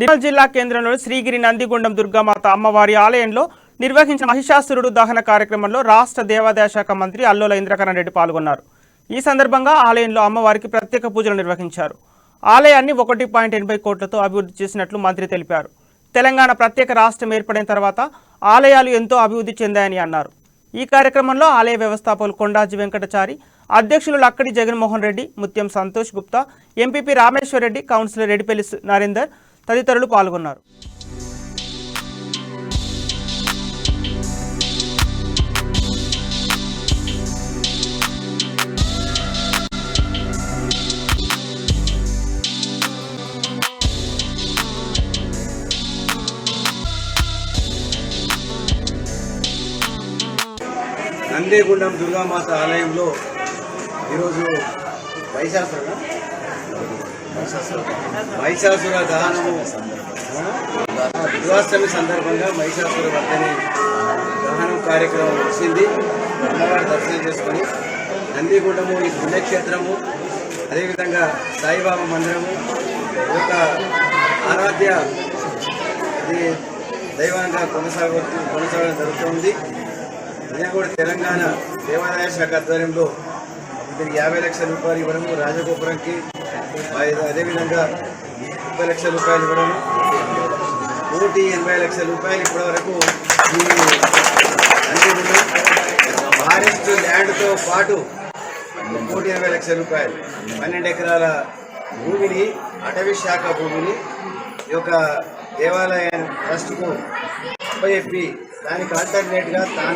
నిర్మల్ జిల్లా కేంద్రంలోని శ్రీగిరి నందిగుండం దుర్గామాత అమ్మవారి ఆలయంలో నిర్వహించిన మహిషాసురుడు దహన కార్యక్రమంలో రాష్ట్ర దేవాదాయ శాఖ మంత్రి అల్లోల ఇంద్రకరణ్ రెడ్డి పాల్గొన్నారు. ఈ సందర్భంగా ఆలయంలో అమ్మవారికి ప్రత్యేక పూజలు నిర్వహించారు. ఆలయాన్ని 1.80 కోట్లతో అభివృద్ధి చేసినట్లు మంత్రి తెలిపారు. తెలంగాణ ప్రత్యేక రాష్ట్రం ఏర్పడిన తర్వాత ఆలయాలు ఎంతో అభివృద్ధి చెందాయని అన్నారు. ఈ కార్యక్రమంలో ఆలయ వ్యవస్థాపకులు కొండాజీ వెంకటచారి, అధ్యక్షులు లక్కడి జగన్మోహన్ రెడ్డి, ముత్యం సంతోష్ గుప్తా, ఎంపీపీ రామేశ్వర్ రెడ్డి, కౌన్సిలర్ రెడ్డిపల్లి నరేందర్ తదితరులు పాల్గొన్నారు. నందిగుండం దుర్గామాత ఆలయంలో ఈరోజు మహిషాసుర దహనము దుర్గాష్టమి సందర్భంగా మహిషాసుర వర్ధని దహనం కార్యక్రమం వచ్చింది. అమ్మవారి దర్శనం చేసుకొని నందిగుండము ఈ పుణ్యక్షేత్రము, అదేవిధంగా సాయిబాబా మందిరము ఒక ఆరాధ్య దైవంగా కొనసాగడం జరుగుతుంది. ఇది కూడా తెలంగాణ దేవాదాయ శాఖ ఆధ్వర్యంలో దీనికి 50 లక్షల రూపాయలు ఇవ్వడము, రాజగోపురంకి అదేవిధంగా 30 లక్షల రూపాయలు ఇవ్వడము, 180 లక్షల రూపాయలు ఇప్పటి వరకు ఈ ఫారెస్ట్ ల్యాండ్తో పాటు 120 లక్షల రూపాయలు 12 ఎకరాల భూమిని, అటవీ శాఖ భూమిని ఈ యొక్క దేవాలయ ట్రస్ట్కు అప్పచెప్పి దానికి ఆల్టర్నేట్గా తాను